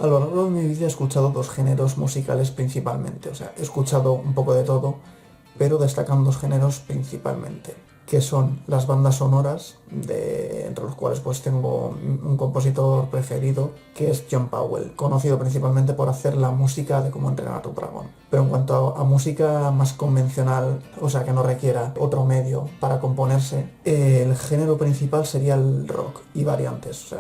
A lo largo de mi vida he escuchado dos géneros musicales principalmente, o sea, he escuchado un poco de todo, pero destacan dos géneros principalmente, que son las bandas sonoras, entre los cuales pues tengo un compositor preferido, que es John Powell, conocido principalmente por hacer la música de Cómo entrenar a tu dragón. Pero en cuanto a música más convencional, o sea, que no requiera otro medio para componerse, el género principal sería el rock y variantes, o sea,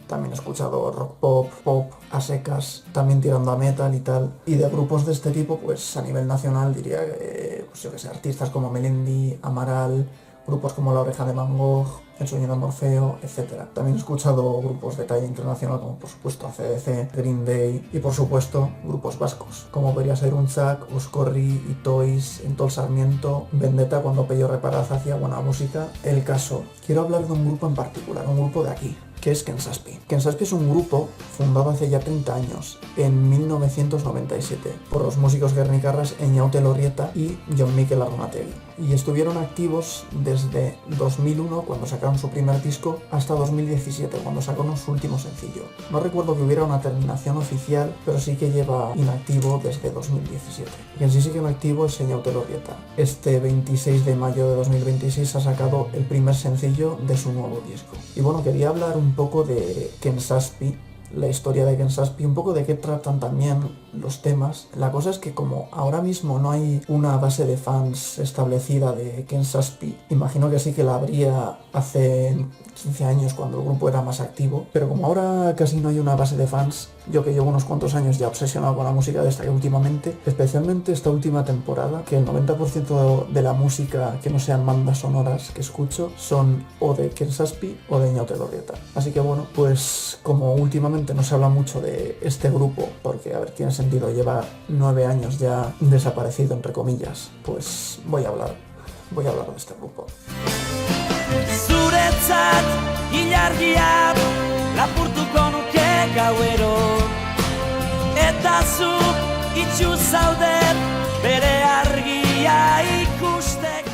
también he escuchado rock pop, pop a secas, también tirando a metal y tal. Y de grupos de este tipo, pues a nivel nacional diría que, pues yo que sé, artistas como Melendi, Amaral, grupos como La Oreja de Van Gogh, El Sueño de Morfeo, etc. También he escuchado grupos de talla internacional como por supuesto AC/DC, Green Day y por supuesto grupos vascos, como podría ser Unchak, Oscorri, Itois, Entol Sarmiento, Vendetta cuando Pello Reparaz hacía buena música. El caso, quiero hablar de un grupo en particular, un grupo de aquí, que es Ken Saspi. Ken Saspi es un grupo fundado hace ya 30 años, en 1997, por los músicos guernicarras Eñaute Lorrieta y Jon Mikel Arnategui. Y estuvieron activos desde 2001, cuando sacaron su primer disco, hasta 2017, cuando sacaron su último sencillo. No recuerdo que hubiera una terminación oficial, pero sí que lleva inactivo desde 2017. Quien sí sigue en activo es Eñaute Lorrieta. Este 26 de mayo de 2026 ha sacado el primer sencillo de su nuevo disco. Y bueno, quería hablar un poco de Ken Saspi, la historia de Ken Saspi, un poco de qué tratan también los temas. La cosa es que como ahora mismo no hay una base de fans establecida de Ken Saspi, imagino que sí que la habría hace 15 años cuando el grupo era más activo, pero como ahora casi no hay una base de fans, yo que llevo unos cuantos años ya obsesionado con la música de esta que últimamente, especialmente esta última temporada, que el 90% de la música que no sean bandas sonoras que escucho son o de Ken Saspi o de Eñaute Lorrieta. Así que bueno, pues como últimamente no se habla mucho de este grupo, porque a ver, tiene sentido, lleva 9 años ya desaparecido entre comillas, pues voy a hablar de este grupo. Zuretzat ilargia lapurtuko nuke gauero eta zu itxu zaude bere argia ikusteko.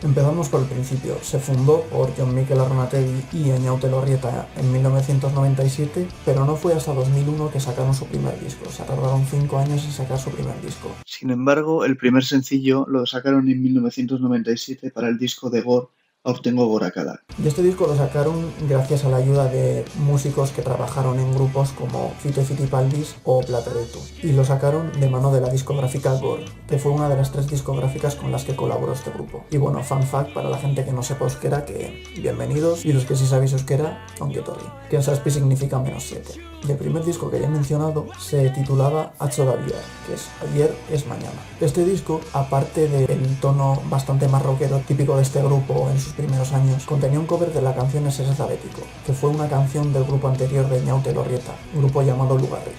Empezamos por el principio. Se fundó por Jon Mikel Arnategui y Eñaute Lorrieta en 1997, pero no fue hasta 2001 que sacaron su primer disco. Se tardaron 5 años en sacar su primer disco. Sin embargo, el primer sencillo lo sacaron en 1997 para el disco de Gore, Aurtengo Gorakada. Y este disco lo sacaron gracias a la ayuda de músicos que trabajaron en grupos como Fito y Fitipaldis o Plateretu. Y lo sacaron de mano de la discográfica Gore, que fue una de las 3 discográficas con las que colaboró este grupo. Y bueno, fun fact para la gente que no sepa euskera, que bienvenidos, y los que sí sabéis euskera, ongi etorri. Ken Saspi significa -7. Y el primer disco que ya he mencionado se titulaba Atzo da Bihar, que es ayer es mañana. Este disco, aparte del tono bastante más rockero típico de este grupo en sus primeros años, contenía un cover de la canción Ese Zabetiko, que fue una canción del grupo anterior de Eñaute Lorrieta, un grupo llamado Lugarri.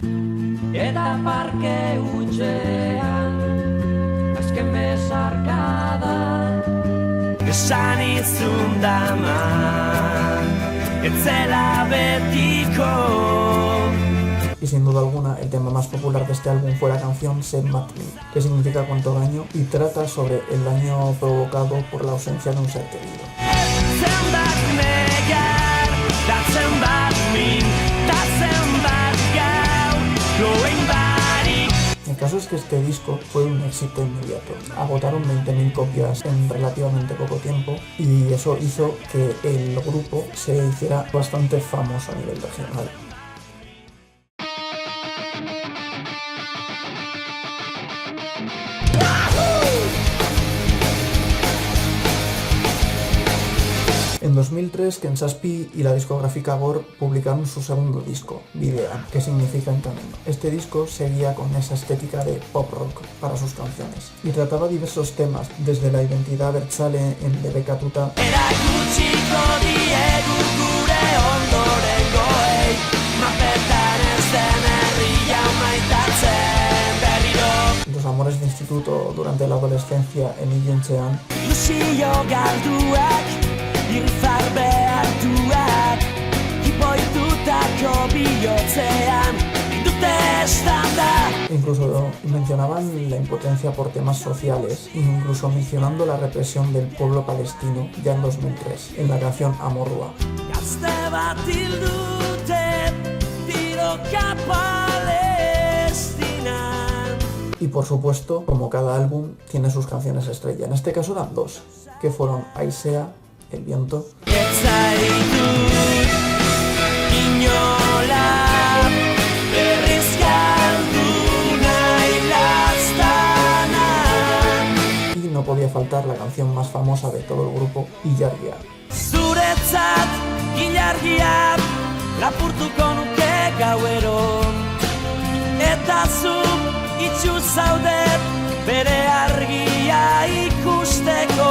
Eta parke hutxean azken besarkada esan izun daman etzela betiko. Y sin duda alguna, el tema más popular de este álbum fue la canción Set Mat Me, que significa cuánto daño, y trata sobre el daño provocado por la ausencia de un ser querido. El caso es que este disco fue un éxito inmediato. Agotaron 20.000 copias en relativamente poco tiempo y eso hizo que el grupo se hiciera bastante famoso a nivel regional. En 2003, Ken Saspi y la discográfica Gore publicaron su segundo disco, Bidean, que significa en camino. Este disco seguía con esa estética de pop rock para sus canciones y trataba diversos temas, desde la identidad abertzale en Debekatuta los amores de instituto durante la adolescencia en Illuntzean, Irfar behartuak Ipoitutako bihotzean Dute estanda. E Incluso mencionaban la impotencia por temas sociales, incluso mencionando la represión del pueblo palestino ya en 2003, en la canción Amorrua. Gazte bat hil dute, tiroka Palestinan. Y por supuesto, como cada álbum, tiene sus canciones estrella. En este caso eran dos, que fueron Aizea, El viento, Ez zaitut inola berriz galdu nahi laztanan. y no podía faltar la canción más famosa de todo el grupo, Ilargia. Zuretzat ilargia lapurtuko nuke gauero, eta zu itxu zaudet bere argia ikusteko.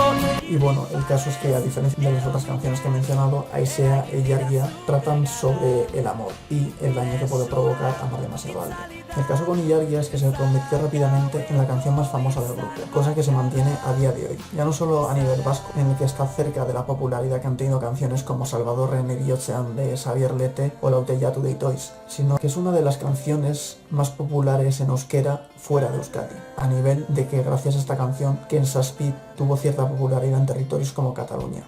Y bueno, el caso es que a diferencia de las otras canciones que he mencionado, Aizea e Ilargia tratan sobre el amor y el daño que puede provocar amar demasiado a alguien. El caso con Ilargia es que se convirtió rápidamente en la canción más famosa del grupo, cosa que se mantiene a día de hoy. Ya no solo a nivel vasco, en el que está cerca de la popularidad que han tenido canciones como Salvador Reneriotzean de Xavier Lete o Lautellatu de Itoiz, sino que es una de las canciones más populares en euskera fuera de Euskadi, a nivel de que gracias a esta canción Ken Zazpi tuvo cierta popularidad en territorios como Cataluña.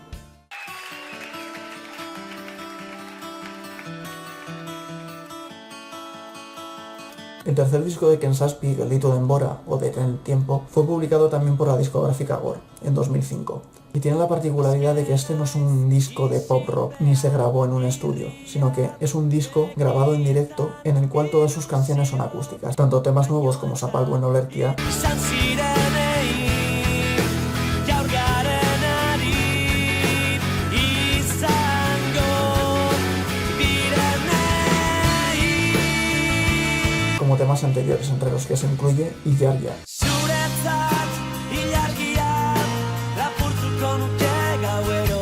El tercer disco de Ken Zazpi, Gelditu Denbora o Detén el Tiempo, fue publicado también por la discográfica Gore en 2005. Y tiene la particularidad de que este no es un disco de pop rock ni se grabó en un estudio, sino que es un disco grabado en directo en el cual todas sus canciones son acústicas, tanto temas nuevos como Zapalduen Olerkia, Izan zirenei, gaur garenari, izango direnei. como temas anteriores, entre los que se incluye Ilargia. Zuretzat ilargia lapurtuko nuke gauero.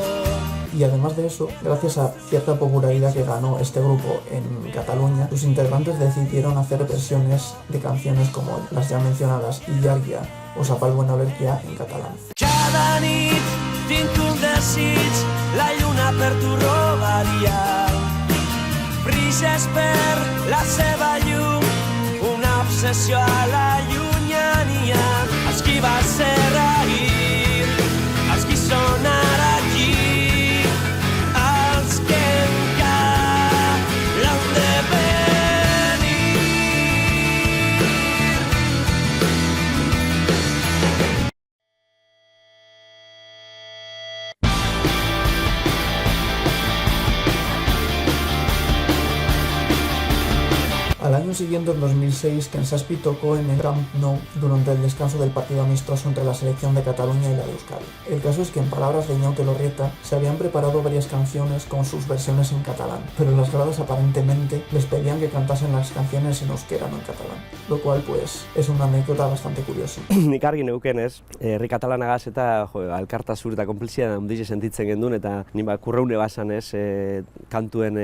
Y además de eso, gracias a cierta popularidad que ganó este grupo en Cataluña, sus integrantes decidieron hacer versiones de canciones como las ya mencionadas Ilargia o Zapalduen Olerkia en catalán. Cada nit tinc un desig, la lluna per tu robaria. Brises per la seva llum, una obsessió a la llunyania. Els qui va ser ahir, els qui són ara aquí, els que encara han de venir. Al año siguiente, en 2006, Ken Zazpi tocó en el Camp Nou durante el descanso del partido amistoso entre la selección de Cataluña y la de Euskadi. El caso es que, en palabras de Iñaute Lorrieta, se habían preparado varias canciones con sus versiones en catalán, pero las gradas aparentemente les pedían que cantasen las canciones en euskera, no en catalán, lo cual pues es una anécdota bastante curiosa. Nik argi neuken ez, herri katalanagaz eta alkartasur eta konplizia handize sentitzen gendun, eta nima kurreune bazan ez, kantuen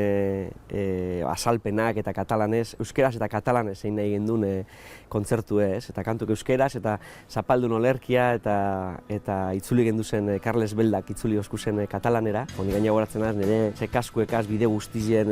azalpenak eta katalanez, euskeraz eta katalanez egin nahi gendun kontzertu ez, eta kantuk euskeraz, eta Zapalduen Olerkia eta itzuli gendu zen Carles Beldak itzuli osku zen katalanera. Honi gaina goratzen az, nire sekaskuekaz bide guztien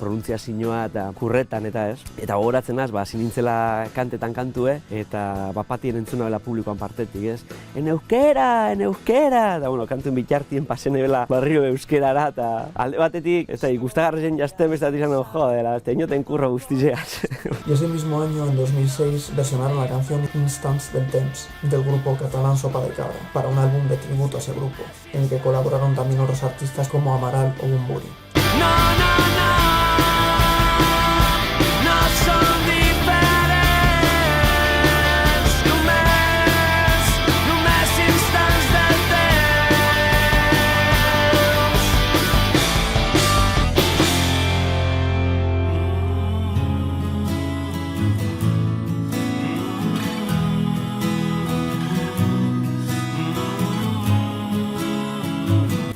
pronuntziazioa eta kurretan eta ez. Eta goratzen az, zinintzela kantetan kantue, eta bapatien entzuna bela publikoan partetik ez. En euskera! Eta bueno, kantuen bitartien pasen ebela barrio euskerara, eta alde batetik, ez da, ikustagarren jazten bestatik izan, joder, teñoten kurro guztizeaz. Y ese mismo año, en 2006, versionaron la canción Instants del Temps del grupo catalán Sopa de Cabra para un álbum de tributo a ese grupo, en el que colaboraron también otros artistas como Amaral o Bumburi. No, no, no, no som diferents, només instants del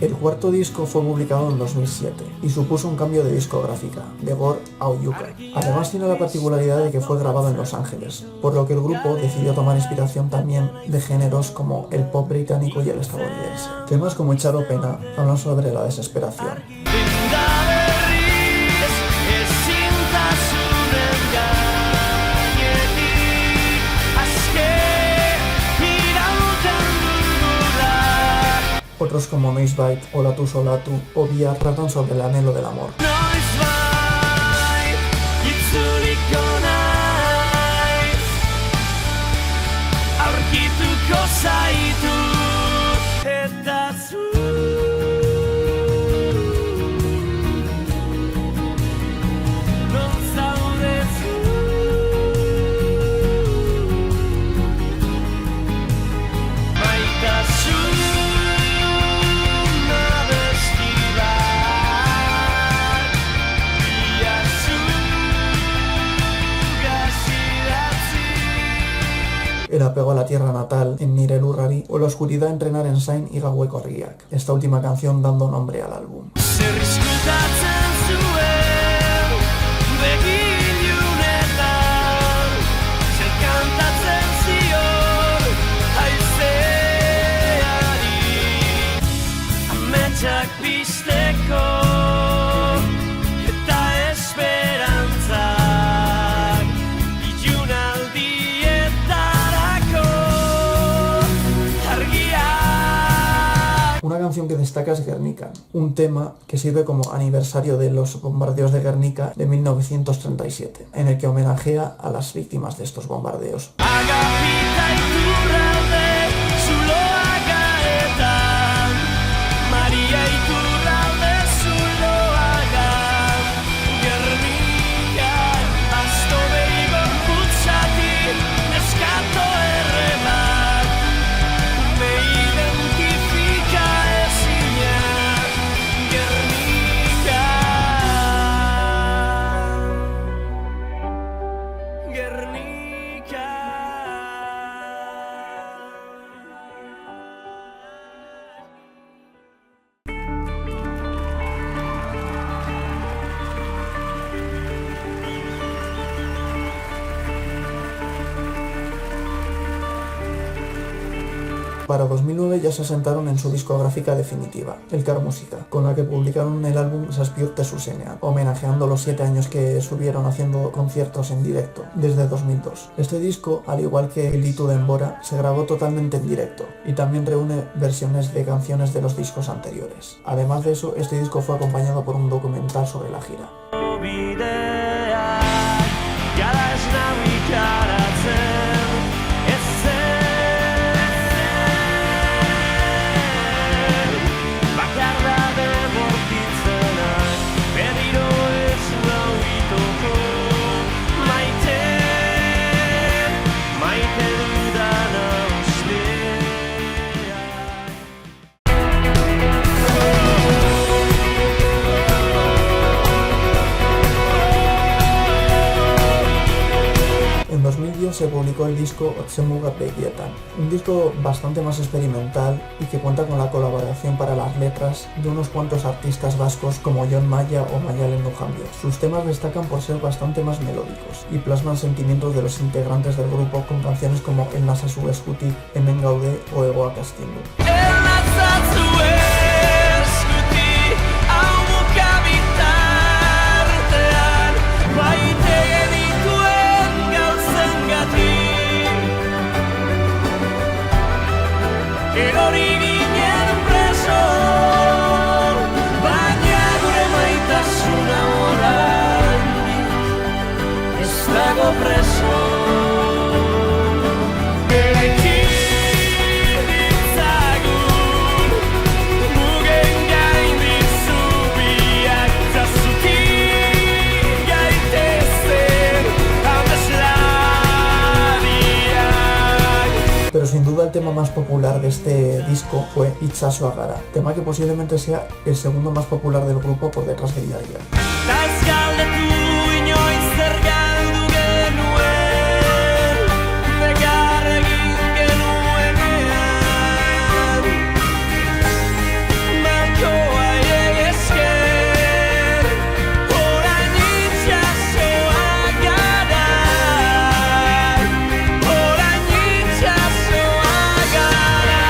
El cuarto disco fue publicado en 2007 y supuso un cambio de discográfica, de Gore a Oyuka. Además tiene la particularidad de que fue grabado en Los Ángeles, por lo que el grupo decidió tomar inspiración también de géneros como el pop británico y el estadounidense. Temas como Echar o Pena hablan sobre la desesperación. Pinda berriz ezintasun engain. Otros como Noisebite o Latu Solatu o Via tratan sobre el anhelo del amor. Noizbait, itzuliko naiz, aurkituko zaitut, eta zu non zaude zu. Maitasuna besti bat, biazugaz idatzi. El apego a la tierra natal en Nire Lurrari o la oscuridad en Renaren Zain y Gaueko Argiak. Esta última canción dando nombre al álbum. Zer izkutatzen zuen begilunetan, zer kantatzen zion haizeari, ametsak pizteko eta esperantzak ilunaldietarako argiak. Una canción que destaca es Guernica, un tema que sirve como aniversario de los bombardeos de Guernica de 1937, en el que homenajea a las víctimas de estos bombardeos. Agapita Iturralde, Zuloagaetan, Maria Iturralde, Zuloagan, Gernika, asto behigo putzatik, neskato errebat, me identifika ezina, Gernika. Gernika. Para 2009 ya se asentaron en su discográfica definitiva, Elkar Musika, con la que publicaron el álbum Saspiurte Zuzenean, homenajeando los 7 años que estuvieron haciendo conciertos en directo, desde 2002. Este disco, al igual que Elitu Denbora, se grabó totalmente en directo, y también reúne versiones de canciones de los discos anteriores. Además de eso, este disco fue acompañado por un documental sobre la gira. Bideak, jada ez nau ikaratzen, ezer bakardabe bortitzenak, berriro ez nau itoko, maite dudana usteak. En 2010 se publicó el disco Otzemuga Begietan, un disco bastante más experimental y que cuenta con la colaboración para las letras de unos cuantos artistas vascos como Jon Maya o Mayalen Lujambio. Sus temas destacan por ser bastante más melódicos y plasman sentimientos de los integrantes del grupo con canciones como El Nazazu Eskutik, Hemen Gaude o Egoak Astindu. Erori ginen preso, baina gure maitasuna oraindik ez dago preso. Eraiki ditzagun mugen gaindik zubiak, eta zuti gaitezen abeslariak. Pero sin duda el tema más popular de este disco fue Itsasoa Gara, tema que posiblemente sea el segundo más popular del grupo por detrás de Ilargia. Ta ez galdetu inoiz zer galdu genuen, negar egin genuenean, malkoaiei esker, orain itsasoa gara, orain itsasoa gara.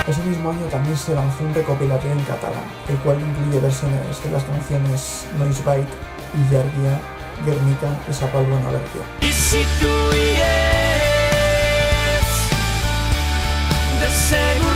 Ese mismo año también se lanzó un recopilatorio en catalán, el cual incluye versiones de las canciones Noisebite, Ilargia, Guernica y Zapaldu en Alergia. Bizitu iez, de seguro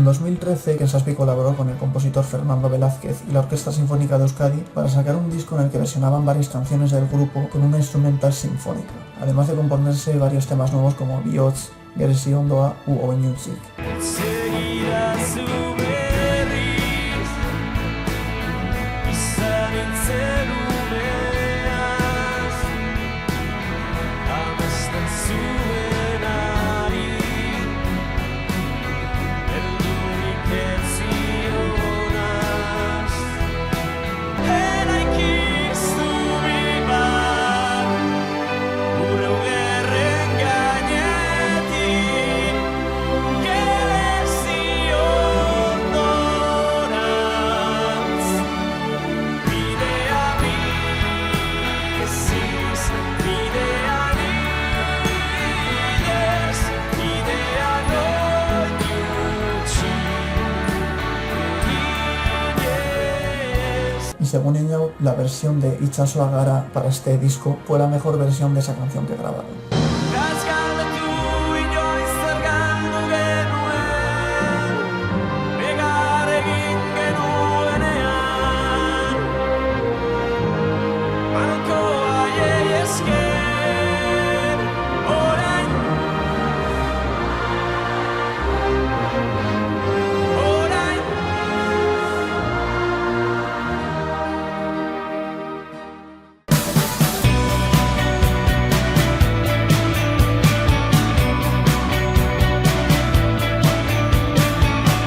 2013, Ken Saspi colaboró con el compositor Fernando Velázquez y la Orquesta Sinfónica de Euskadi para sacar un disco en el que versionaban varias canciones del grupo con una instrumental sinfónica, además de componerse varios temas nuevos como Bihotz, Geresi Ondoa u Oinutzik. Y según ella, la versión de Itxaso Agara para este disco fue la mejor versión de esa canción que grabaron.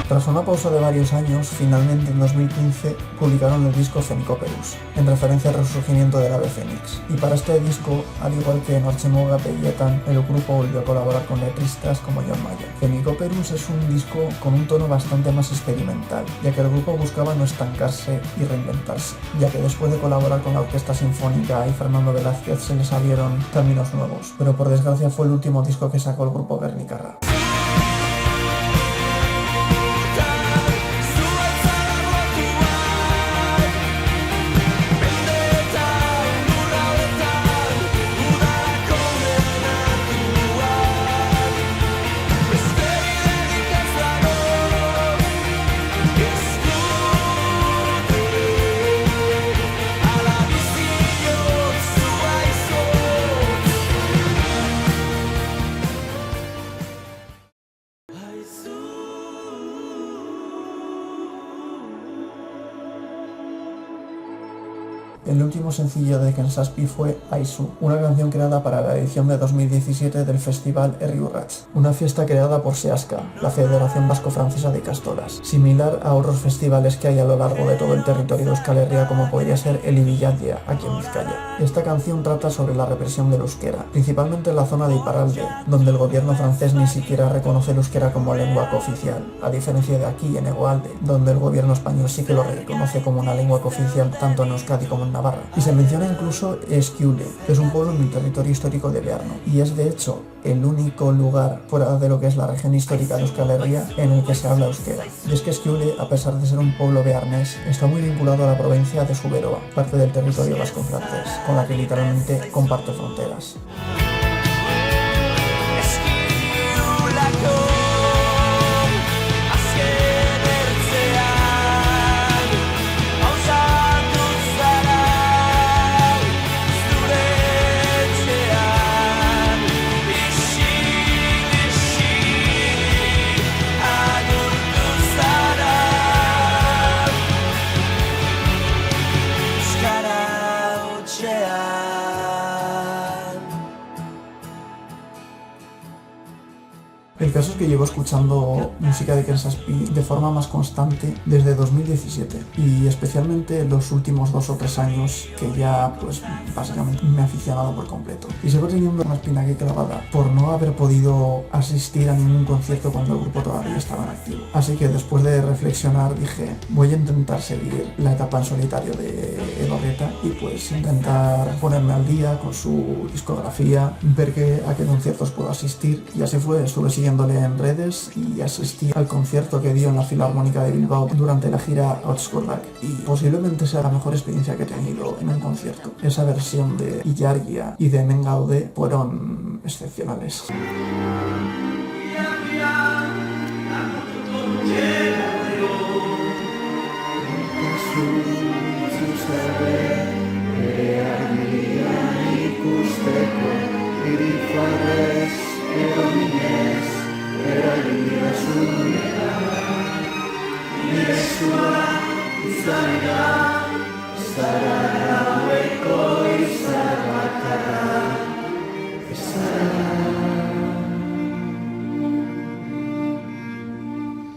Tras una pausa de varios años, finalmente en 2015 publicaron el disco Phenicopterus, en referencia al resurgimiento del ave fénix. Y para este disco, al igual que en Ortzemoga Peyetan, el grupo volvió a colaborar con letristas como John Mayer. Phenicopterus es un disco con un tono bastante más experimental, ya que el grupo buscaba no estancarse y reinventarse, ya que después de colaborar con la Orquesta Sinfónica y Fernando Velázquez se les abrieron caminos nuevos, pero por desgracia fue el último disco que sacó el grupo Guernikarra. El último sencillo de Ken Saspi fue Aizu, una canción creada para la edición de 2017 del festival Herri Urrats, una fiesta creada por SEASCA, la Federación Vasco-Francesa de Ikastolas, similar a otros festivales que hay a lo largo de todo el territorio de Euskal Herria, como podría ser el Ibillatia, aquí en Vizcaya. Esta canción trata sobre la represión del euskera, principalmente en la zona de Iparralde, donde el gobierno francés ni siquiera reconoce el euskera como lengua cooficial, a diferencia de aquí en Hegoalde, donde el gobierno español sí que lo reconoce como una lengua cooficial tanto en Euskadi como en Navarra. Y se menciona incluso Esquiule, que es un pueblo en el territorio histórico de Bearno, y es de hecho el único lugar fuera de lo que es la región histórica de Euskal Herria en el que se habla euskera. Y es que Esquiule, a pesar de ser un pueblo bearnés, está muy vinculado a la provincia de Zuberoa, parte del territorio vasco-francés, con la que literalmente comparte fronteras. El caso es que llevo escuchando música de Ken Saspi de forma más constante desde 2017 y especialmente los últimos 2 o 3 años que ya pues básicamente me he aficionado por completo. Y sigo teniendo una espina aquí clavada por no haber podido asistir a ningún concierto cuando el grupo todavía estaba en activo. Así que después de reflexionar dije, voy a intentar seguir la etapa en solitario de Elorrieta y pues intentar ponerme al día con su discografía, ver a qué conciertos puedo asistir, y así fue. Estuve siguiéndole en redes y asistí al concierto que dio en la Filarmónica de Bilbao durante la gira Outskordak, y posiblemente sea la mejor experiencia que he tenido en un concierto. Esa versión de Illargia y de Hemen Gaude fueron excepcionales.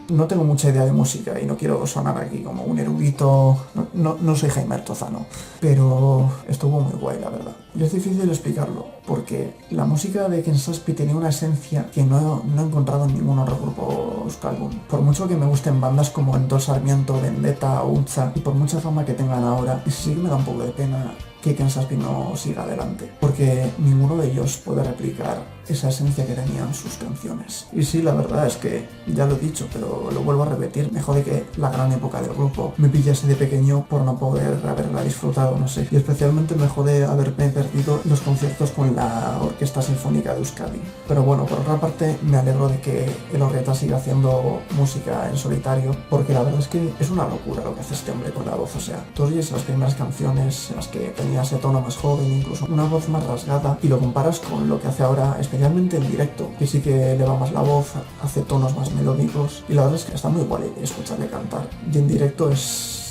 No tengo mucha idea de música y no quiero sonar aquí como un erudito, no soy Jaime Altozano, pero estuvo muy guay, la verdad. Y es difícil explicarlo, porque la música de Ken Saspi tenía una esencia que no he encontrado en ningún otro grupo euskaldun. Por mucho que me gusten bandas como Entor Sarmiento, Vendetta o Utza, y por mucha fama que tengan ahora, sí que me da un poco de pena que Ken Saspi no siga adelante, porque ninguno de ellos puede replicar esa esencia que tenían sus canciones. Y sí, la verdad es que ya lo he dicho, pero lo vuelvo a repetir, me jode que la gran época del grupo me pillase de pequeño por no poder haberla disfrutado, no sé. Y especialmente me jode haberme perdido los conciertos con la Orquesta Sinfónica de Euskadi. Pero bueno, por otra parte, me alegro de que Elorrieta siga haciendo música en solitario, porque la verdad es que es una locura lo que hace este hombre con la voz. O sea, tú oyes las primeras canciones en las que tenía ese tono más joven, incluso una voz más rasgada, y lo comparas con lo que hace ahora, especialmente en directo, que sí que le va más la voz, hace tonos más melódicos, y la verdad es que está muy guay escucharle cantar. Y en directo es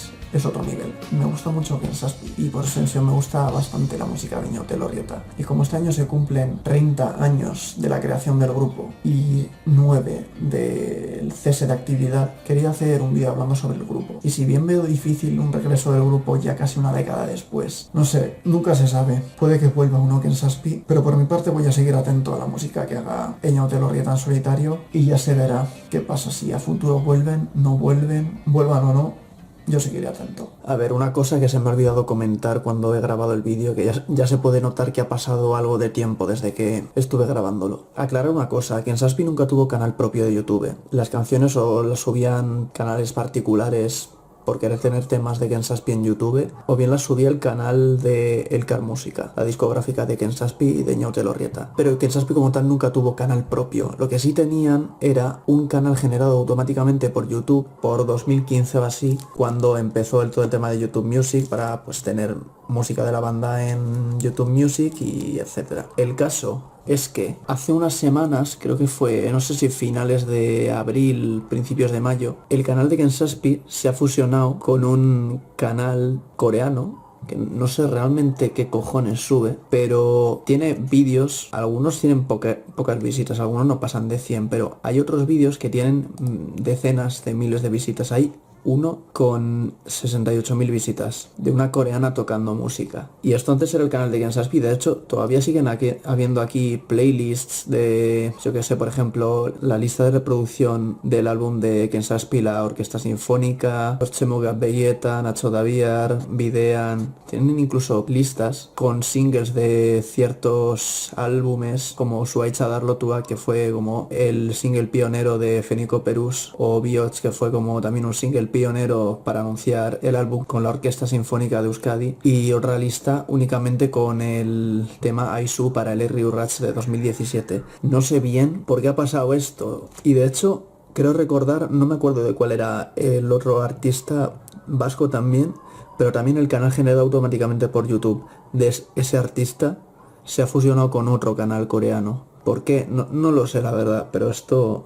otro nivel. Me gusta mucho Ken Saspi y por extensión me gusta bastante la música de Ñaute Elorrieta. Y como este año se cumplen 30 años de la creación del grupo y 9 del cese de actividad, quería hacer un vídeo hablando sobre el grupo. Y si bien veo difícil un regreso del grupo ya casi una década después, no sé, nunca se sabe. Puede que vuelva uno Ken Saspi, pero por mi parte voy a seguir atento a la música que haga Ñaute Elorrieta en solitario y ya se verá qué pasa, si a futuro vuelven, no vuelven, vuelvan o no. Yo seguiré atento. A ver, una cosa que se me ha olvidado comentar cuando he grabado el vídeo, que ya se puede notar que ha pasado algo de tiempo desde que estuve grabándolo. Aclarar una cosa, Ken Saspi nunca tuvo canal propio de YouTube. Las canciones o las subían canales particulares por querer tener temas de Ken Saspi en YouTube, o bien las subía el canal de Elkar Música, la discográfica de Ken Saspi y de Ñaute Elorrieta. Pero Ken Saspi como tal nunca tuvo canal propio. Lo que sí tenían era un canal generado automáticamente por YouTube por 2015 o así, cuando empezó todo el tema de YouTube Music para pues tener música de la banda en YouTube Music y etcétera. El caso es que hace unas semanas, creo que fue, no sé si finales de abril, principios de mayo, el canal de Ken Saspi se ha fusionado con un canal coreano, que no sé realmente qué cojones sube, pero tiene vídeos, algunos tienen pocas visitas, algunos no pasan de 100, pero hay otros vídeos que tienen decenas de miles de visitas. Hay uno con 68.000 visitas, de una coreana tocando música. Y esto antes era el canal de Ken Saspi. De hecho, todavía siguen habiendo aquí playlists de, yo que sé, por ejemplo, la lista de reproducción del álbum de Ken Saspi, la Orquesta Sinfónica, Orchemuga Belleta, Nacho Daviar, Videan. Tienen incluso listas con singles de ciertos álbumes, como Suaicha Darlotua, que fue como el single pionero de Fenico Perús, o Bioch, que fue como también un single pionero para anunciar el álbum con la Orquesta Sinfónica de Euskadi, y otra lista únicamente con el tema Aizu para el R.I. Urrats de 2017. No sé bien por qué ha pasado esto, y de hecho creo recordar, no me acuerdo de cuál era el otro artista vasco también, pero también el canal generado automáticamente por YouTube de ese artista se ha fusionado con otro canal coreano. ¿Por qué? No lo sé la verdad, pero esto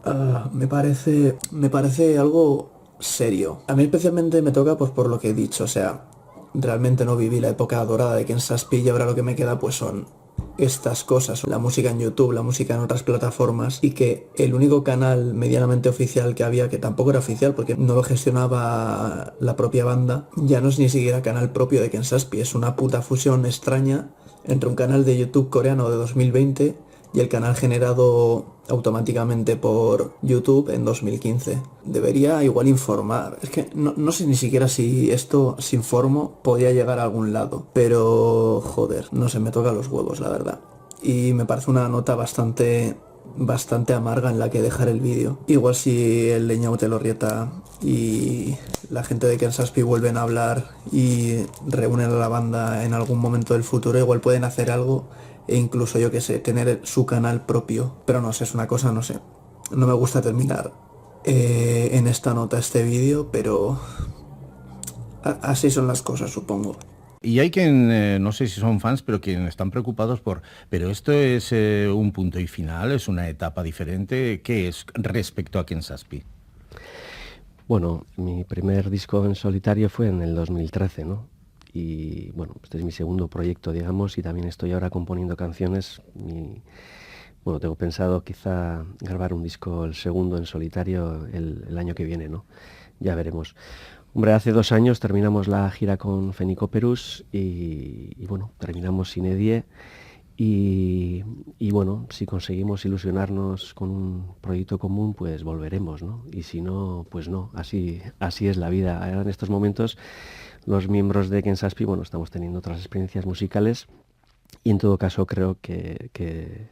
me parece algo serio. A mí especialmente me toca pues por lo que he dicho, o sea, realmente no viví la época dorada de Ken Saspi y ahora lo que me queda pues son estas cosas, la música en YouTube, la música en otras plataformas, y que el único canal medianamente oficial que había, que tampoco era oficial porque no lo gestionaba la propia banda, ya no es ni siquiera canal propio de Ken Saspi, es una puta fusión extraña entre un canal de YouTube coreano de 2020 y el canal generado automáticamente por YouTube en 2015. Debería igual informar. Es que no sé ni siquiera si esto, si informo, podía llegar a algún lado. Pero, joder, no sé, me toca los huevos, la verdad. Y me parece una nota bastante amarga en la que dejar el vídeo. Igual si el de Ñaute Elorrieta y la gente de Ken Saspi vuelven a hablar y reúnen a la banda en algún momento del futuro, igual pueden hacer algo, e incluso, yo que sé, tener su canal propio. Pero no sé, es una cosa, no sé, no me gusta terminar en esta nota este vídeo, pero así son las cosas, supongo. Y hay quien, no sé si son fans, pero quien están preocupados pero esto es un punto y final, es una etapa diferente, ¿qué es respecto a Ken Saspi? Bueno, mi primer disco en solitario fue en el 2013, ¿no? Y bueno, este es mi segundo proyecto, digamos, y también estoy ahora componiendo canciones. Bueno, tengo pensado quizá grabar un disco, el segundo en solitario, el año que viene, ¿no? Ya veremos. Hombre, hace 2 años terminamos la gira con Fenicoperus y bueno, terminamos sin Edie y bueno, si conseguimos ilusionarnos con un proyecto común, pues volveremos, ¿no? Y si no, pues no, así es la vida. Ahora en estos momentos los miembros de Ken Saspi, bueno, estamos teniendo otras experiencias musicales y en todo caso creo que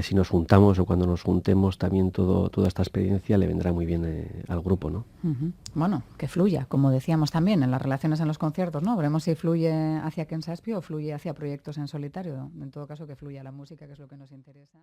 si nos juntamos o cuando nos juntemos también toda esta experiencia le vendrá muy bien al grupo, ¿no? Uh-huh. Bueno, que fluya, como decíamos también, en las relaciones en los conciertos, ¿no? Veremos si fluye hacia Ken Saspi o fluye hacia proyectos en solitario. En todo caso, que fluya la música, que es lo que nos interesa.